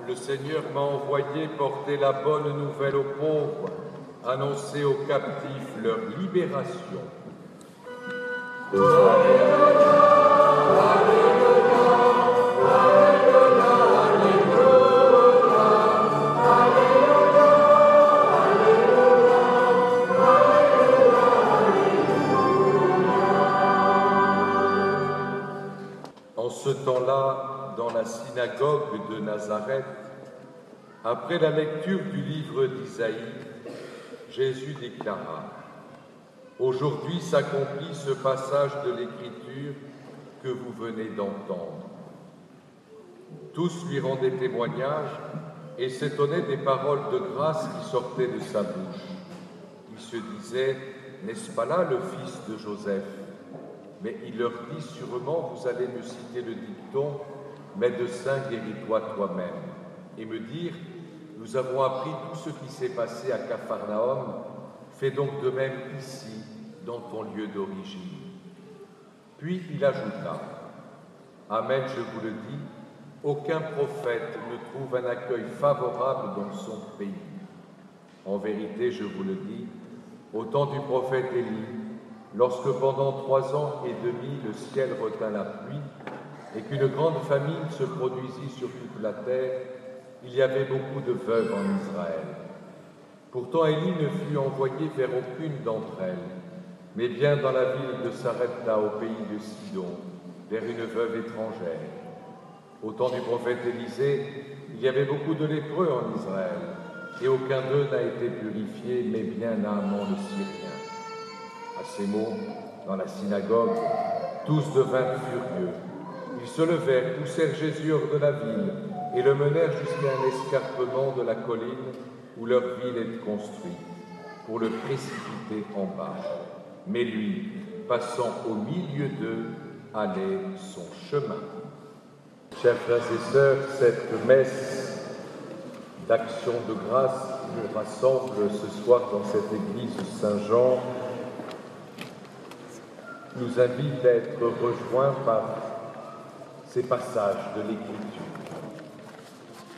Le Seigneur m'a envoyé porter la bonne nouvelle aux pauvres, annoncer aux captifs leur libération. En ce temps-là, dans la synagogue de Nazareth, après la lecture du livre d'Isaïe, Jésus déclara : « Aujourd'hui s'accomplit ce passage de l'Écriture que vous venez d'entendre. » Tous lui rendaient témoignage et s'étonnaient des paroles de grâce qui sortaient de sa bouche. Ils se disaient : « N'est-ce pas là le fils de Joseph ? » Mais il leur dit : « Sûrement vous allez me citer le dicton : médecin, guéris-toi toi-même. » Et me dire : « Nous avons appris tout ce qui s'est passé à Capharnaüm, fais donc de même ici, dans ton lieu d'origine. » Puis il ajouta : « Amen, je vous le dis, aucun prophète ne trouve un accueil favorable dans son pays. En vérité, je vous le dis, au temps du prophète Élie, lorsque pendant 3 ans et demi le ciel retint la pluie et qu'une grande famine se produisit sur toute la terre, il y avait beaucoup de veuves en Israël. Pourtant Élie ne fut envoyé vers aucune d'entre elles, mais bien dans la ville de Sarepta au pays de Sidon, vers une veuve étrangère. Au temps du prophète Élisée, il y avait beaucoup de lépreux en Israël, et aucun d'eux n'a été purifié, mais bien Naaman le Syrien. » À ces mots, dans la synagogue, tous devinrent furieux. Ils se levèrent, poussèrent Jésus hors de la ville et le menèrent jusqu'à un escarpement de la colline où leur ville est construite, pour le précipiter en bas. Mais lui, passant au milieu d'eux, allait son chemin. Chers frères et sœurs, cette messe d'action de grâce qui nous rassemble ce soir dans cette église Saint-Jean nous invite à être rejoints par ces passages de l'Écriture.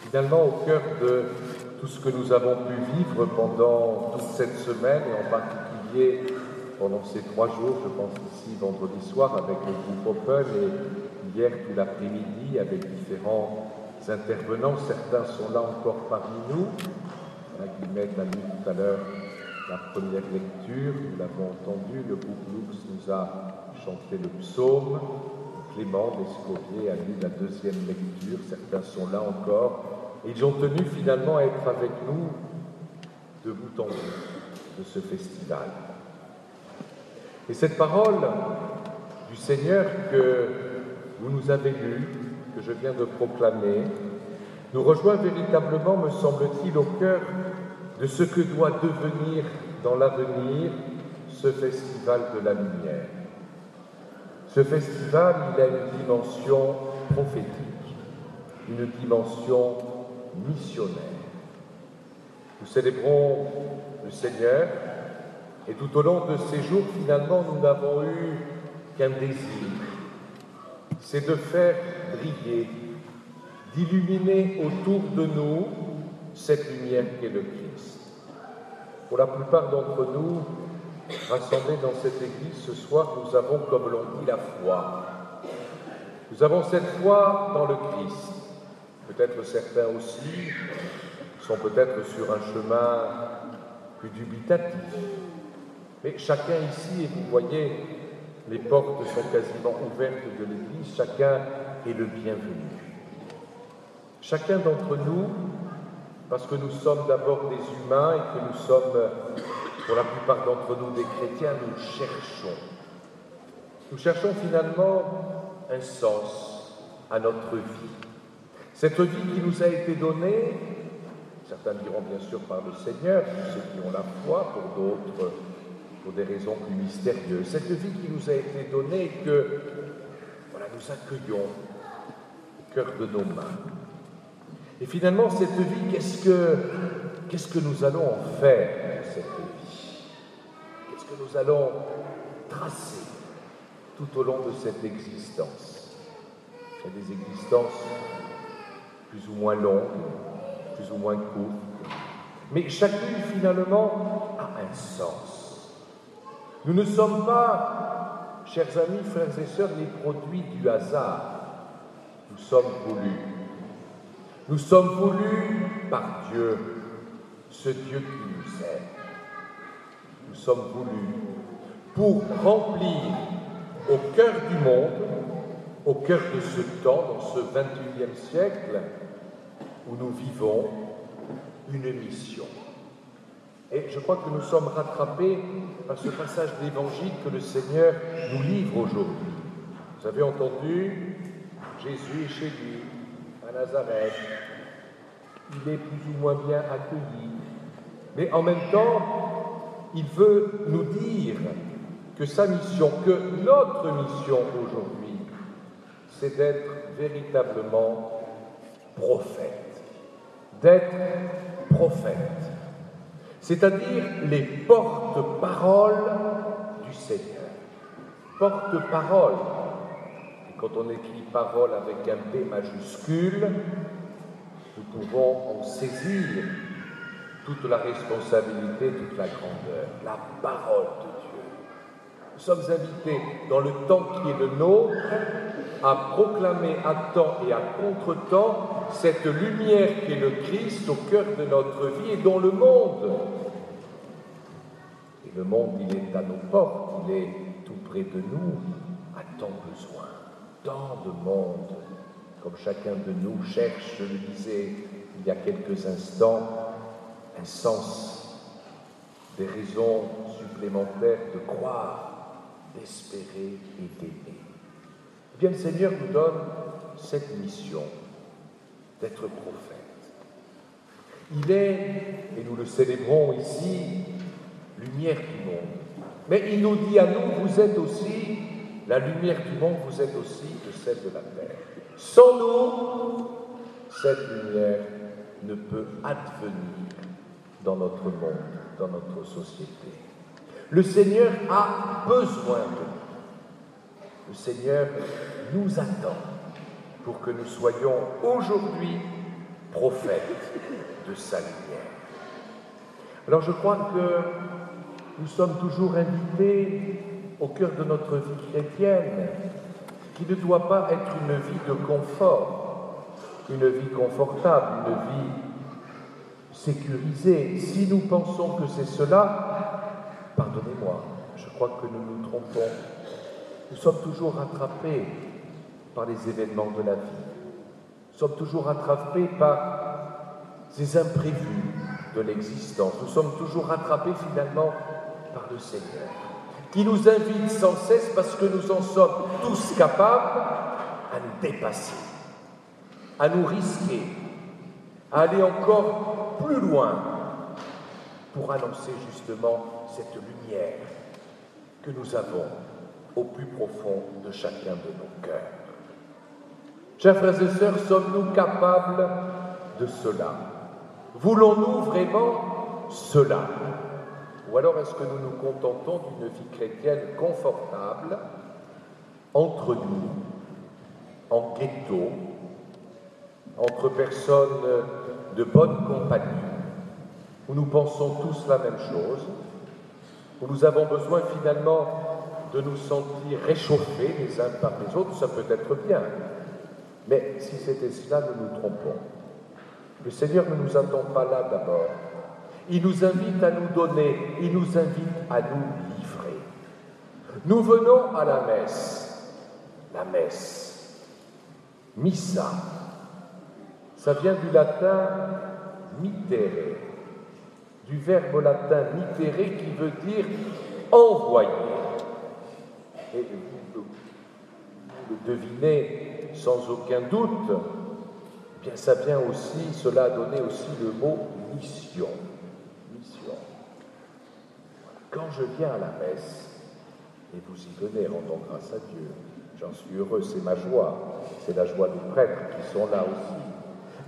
Finalement, au cœur de tout ce que nous avons pu vivre pendant toute cette semaine, et en particulier pendant ces 3 jours, je pense ici vendredi soir avec le groupe Open et hier tout l'après-midi avec différents intervenants, certains sont là encore parmi nous. Guillemette a lu tout à l'heure la première lecture, nous l'avons entendu, le groupe Lux nous a chanté le psaume, Clément d'Escoffier a lu la 2e lecture, certains sont là encore, et ils ont tenu finalement à être avec nous de bout en bout de ce festival. Et cette parole du Seigneur que vous nous avez lue, que je viens de proclamer, nous rejoint véritablement, me semble-t-il, au cœur de ce que doit devenir dans l'avenir ce festival de la lumière. Ce festival, il a une dimension prophétique, une dimension missionnaire. Nous célébrons le Seigneur et tout au long de ces jours, finalement, nous n'avons eu qu'un désir, c'est de faire briller, d'illuminer autour de nous cette lumière qu'est le Christ. Pour la plupart d'entre nous, rassemblés dans cette église ce soir, nous avons, comme l'on dit, la foi. Nous avons cette foi dans le Christ. Peut-être certains aussi sont peut-être sur un chemin plus dubitatif. Mais chacun ici, et vous voyez, les portes sont quasiment ouvertes de l'église, chacun est le bienvenu. Chacun d'entre nous, parce que nous sommes d'abord des humains et que nous sommes, pour la plupart d'entre nous, des chrétiens, nous cherchons. Nous cherchons finalement un sens à notre vie. Cette vie qui nous a été donnée, certains diront bien sûr par le Seigneur, ceux qui ont la foi, pour d'autres, pour des raisons plus mystérieuses. Cette vie qui nous a été donnée et que nous accueillons au cœur de nos mains. Et finalement, cette vie, qu'est-ce que nous allons en faire de cette vie ? Qu'est-ce que nous allons tracer tout au long de cette existence ? Il y a des existences plus ou moins longues, plus ou moins courtes, mais chacune finalement a un sens. Nous ne sommes pas, chers amis, frères et sœurs, les produits du hasard. Nous sommes voulus. Nous sommes voulus par Dieu, ce Dieu qui nous aime. Nous sommes voulus pour remplir au cœur du monde, au cœur de ce temps, dans ce 21e siècle, où nous vivons, une mission. Et je crois que nous sommes rattrapés par ce passage de l'Évangile que le Seigneur nous livre aujourd'hui. Vous avez entendu, Jésus est chez lui, à Nazareth. Il est plus ou moins bien accueilli. Mais en même temps, il veut nous dire que sa mission, que notre mission aujourd'hui, c'est d'être véritablement prophète. D'être prophète. C'est-à-dire les porte-paroles du Seigneur. Porte-parole. Et quand on écrit parole avec un P majuscule, nous pouvons en saisir toute la responsabilité, toute la grandeur, la parole de Dieu. Nous sommes invités, dans le temps qui est le nôtre, à proclamer à temps et à contre-temps cette lumière qui est le Christ au cœur de notre vie et dans le monde. Et le monde, il est à nos portes, il est tout près de nous, a tant besoin, tant de monde. Comme chacun de nous cherche, je le disais il y a quelques instants, un sens, des raisons supplémentaires de croire, d'espérer et d'aimer. Eh bien, le Seigneur nous donne cette mission d'être prophète. Il est, et nous le célébrons ici, lumière du monde. Mais il nous dit à nous, vous êtes aussi la lumière du monde, vous êtes aussi de celle de la terre. Sans nous, cette lumière ne peut advenir dans notre monde, dans notre société. Le Seigneur a besoin de nous. Le Seigneur nous attend pour que nous soyons aujourd'hui prophètes de sa lumière. Alors je crois que nous sommes toujours invités au cœur de notre vie chrétienne, qui ne doit pas être une vie de confort, une vie confortable, une vie sécurisée. Si nous pensons que c'est cela, pardonnez-moi, je crois que nous nous trompons. Nous sommes toujours rattrapés par les événements de la vie. Nous sommes toujours rattrapés par ces imprévus de l'existence. Nous sommes toujours rattrapés finalement par le Seigneur, qui nous invite sans cesse, parce que nous en sommes tous capables, à nous dépasser, à nous risquer, à aller encore plus loin pour annoncer justement cette lumière que nous avons au plus profond de chacun de nos cœurs. Chers frères et sœurs, sommes-nous capables de cela? Voulons-nous vraiment cela? Ou alors est-ce que nous nous contentons d'une vie chrétienne confortable, entre nous, en ghetto, entre personnes de bonne compagnie, où nous pensons tous la même chose, où nous avons besoin finalement de nous sentir réchauffés les uns par les autres? Ça peut être bien, mais si c'était cela, nous nous trompons. Le Seigneur ne nous attend pas là d'abord. Il nous invite à nous donner, il nous invite à nous livrer. Nous venons à la messe, missa. Ça vient du latin mittere, du verbe latin mittere qui veut dire envoyer. Et vous le devinez sans aucun doute, eh bien ça vient aussi, cela a donné aussi le mot mission. Quand je viens à la messe, et vous y venez, rendons grâce à Dieu, j'en suis heureux, c'est ma joie, c'est la joie des prêtres qui sont là aussi.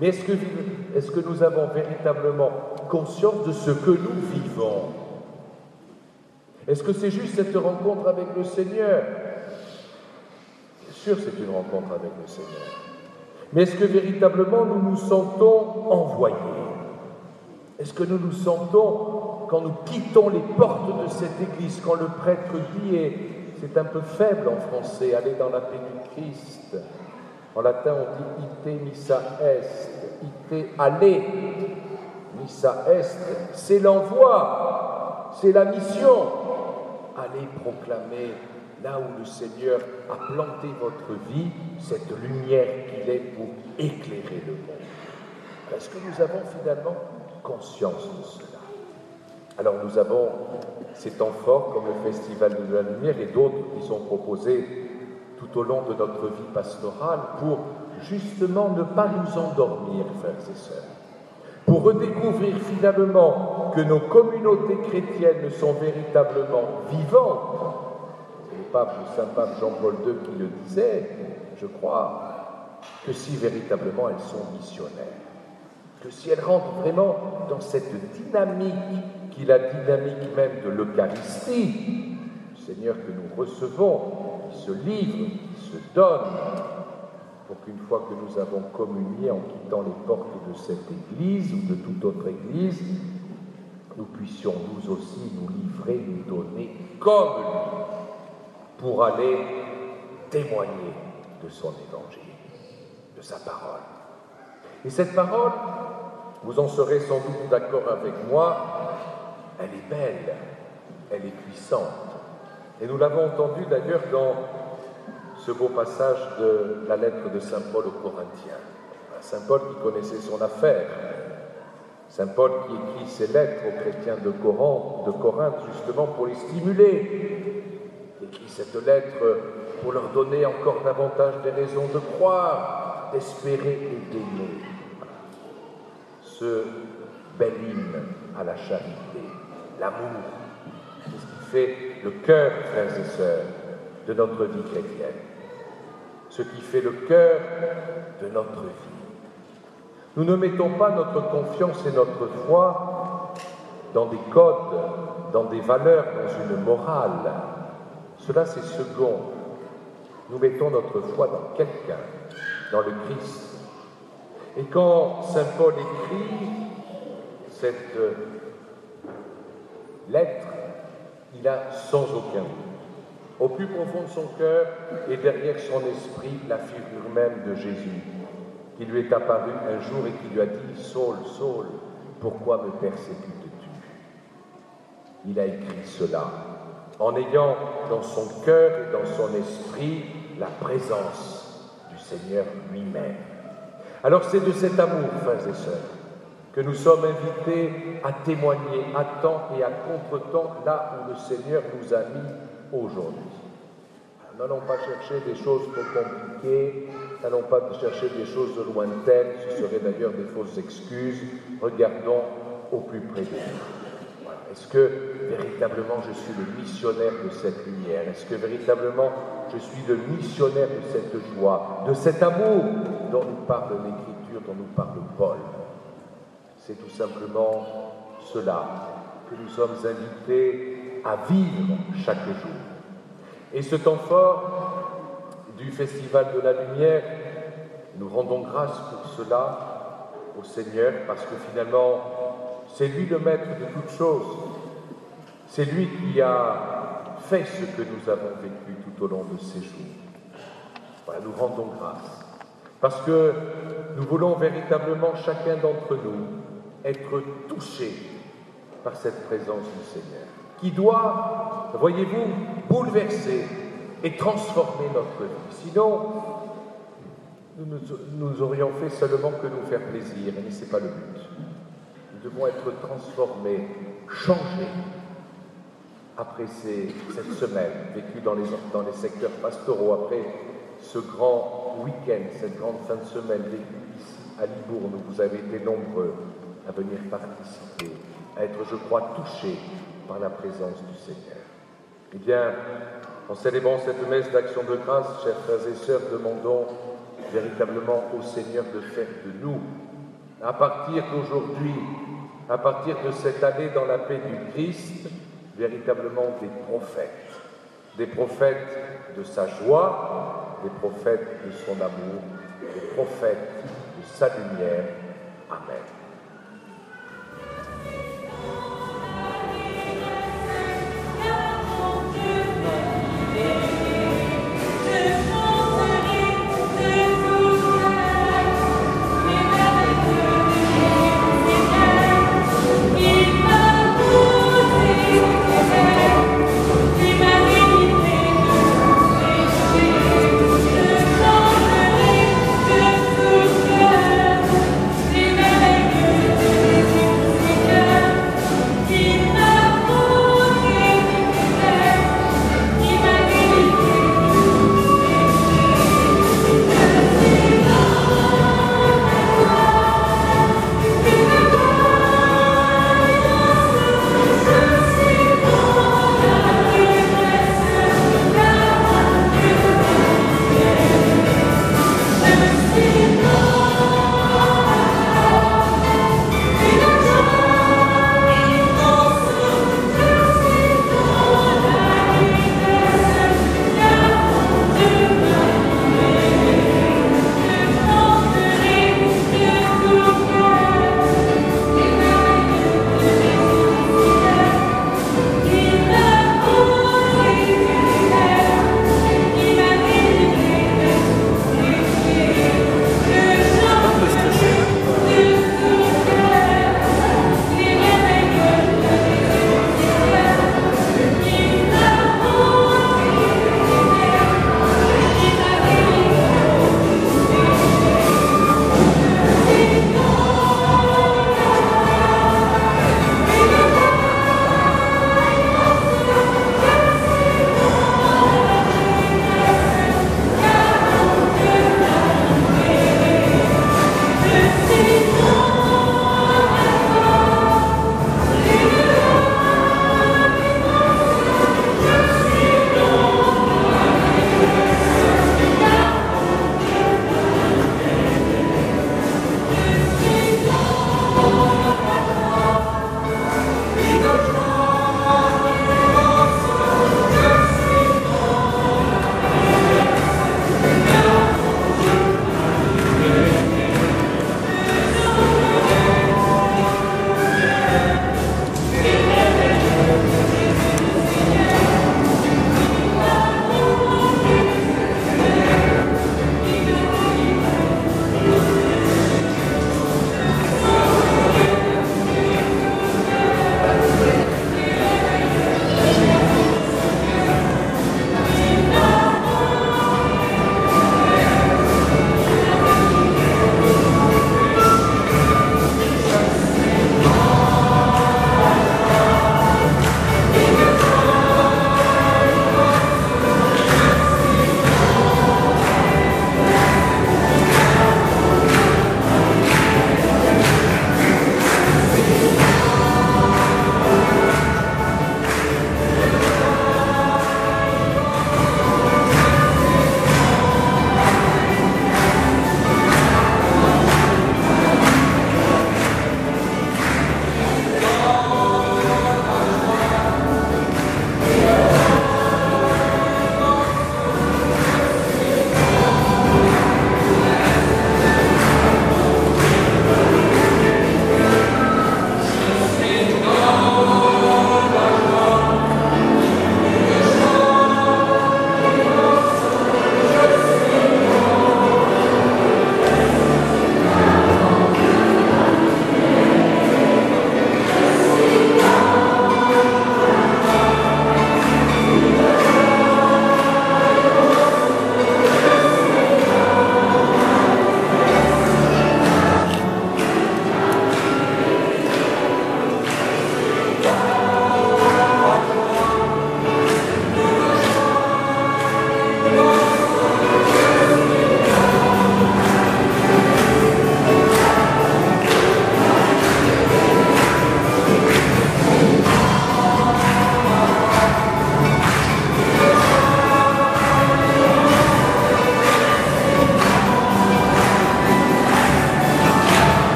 Mais est-ce que nous avons véritablement conscience de ce que nous vivons? Est-ce que c'est juste cette rencontre avec le Seigneur? Bien sûr, c'est une rencontre avec le Seigneur. Mais est-ce que véritablement nous nous sentons envoyés? Est-ce que nous nous sentons, quand nous quittons les portes de cette église, quand le prêtre dit, et c'est un peu faible en français, aller dans la paix du Christ. En latin, on dit ite missa est, ite aller, missa est, c'est l'envoi, c'est la mission. Allez proclamer là où le Seigneur a planté votre vie, cette lumière qu'il est pour éclairer le monde. Est-ce que nous avons finalement conscience de cela? Alors nous avons ces temps forts comme le Festival de la Lumière et d'autres qui sont proposés tout au long de notre vie pastorale pour justement ne pas nous endormir, frères et sœurs, pour redécouvrir finalement que nos communautés chrétiennes sont véritablement vivantes. C'est le Saint Pape Jean-Paul II qui le disait, je crois, que si véritablement elles sont missionnaires, que si elles rentrent vraiment dans cette dynamique qui est la dynamique même de l'Eucharistie, le Seigneur que nous recevons, qui se livre, qui se donne, pour qu'une fois que nous avons communié en quittant les portes de cette Église ou de toute autre Église, nous puissions nous aussi nous livrer, nous donner comme lui, pour aller témoigner de son Évangile, de sa parole. Et cette parole, vous en serez sans doute d'accord avec moi, elle est belle, elle est puissante. Et nous l'avons entendu d'ailleurs dans ce beau passage de la lettre de Saint Paul aux Corinthiens. Saint Paul qui connaissait son affaire. Saint Paul qui écrit ses lettres aux chrétiens de Corinthe justement pour les stimuler. Il écrit cette lettre pour leur donner encore davantage des raisons de croire, d'espérer et d'aimer. Ce bel hymne à la charité, l'amour, c'est ce qui fait le cœur, frères et sœurs, de notre vie chrétienne, ce qui fait le cœur de notre vie. Nous ne mettons pas notre confiance et notre foi dans des codes, dans des valeurs, dans une morale. Cela, c'est second. Nous mettons notre foi dans quelqu'un, dans le Christ. Et quand Saint Paul écrit cette lettre, il a sans aucun doute, au plus profond de son cœur et derrière son esprit, la figure même de Jésus, qui lui est apparu un jour et qui lui a dit « Saul, Saul, pourquoi me persécutes-tu » Il a écrit cela en ayant dans son cœur et dans son esprit la présence du Seigneur lui-même. Alors c'est de cet amour, frères et sœurs, que nous sommes invités à témoigner à temps et à contre-temps là où le Seigneur nous a mis aujourd'hui. N'allons pas chercher des choses trop compliquées, n'allons pas chercher des choses lointaines, ce seraient d'ailleurs des fausses excuses. Regardons au plus près de nous. Voilà. Est-ce que véritablement je suis le missionnaire de cette lumière? Est-ce que véritablement je suis le missionnaire de cette joie, de cet amour dont nous parle l'Écriture, dont nous parle Paul? C'est tout simplement cela que nous sommes invités à vivre chaque jour. Et ce temps fort du Festival de la Lumière, nous rendons grâce pour cela au Seigneur, parce que finalement, c'est lui le maître de toutes choses. C'est lui qui a fait ce que nous avons vécu tout au long de ces jours. Voilà, nous rendons grâce, parce que nous voulons véritablement, chacun d'entre nous, être touchés par cette présence du Seigneur, qui doit, voyez-vous, bouleverser et transformer notre vie. Sinon, nous aurions fait seulement que nous faire plaisir, mais ce n'est pas le but. Nous devons être transformés, changés, après cette semaine vécue dans les secteurs pastoraux, après ce grand week-end, cette grande fin de semaine vécue ici à Libourne, où vous avez été nombreux à venir participer, à être, je crois, touchés par la présence du Seigneur. Eh bien, en célébrant cette messe d'action de grâce, chers frères et sœurs, demandons véritablement au Seigneur de faire de nous, à partir d'aujourd'hui, à partir de cette année dans la paix du Christ, véritablement des prophètes de sa joie, des prophètes de son amour, les prophètes de sa lumière. Amen.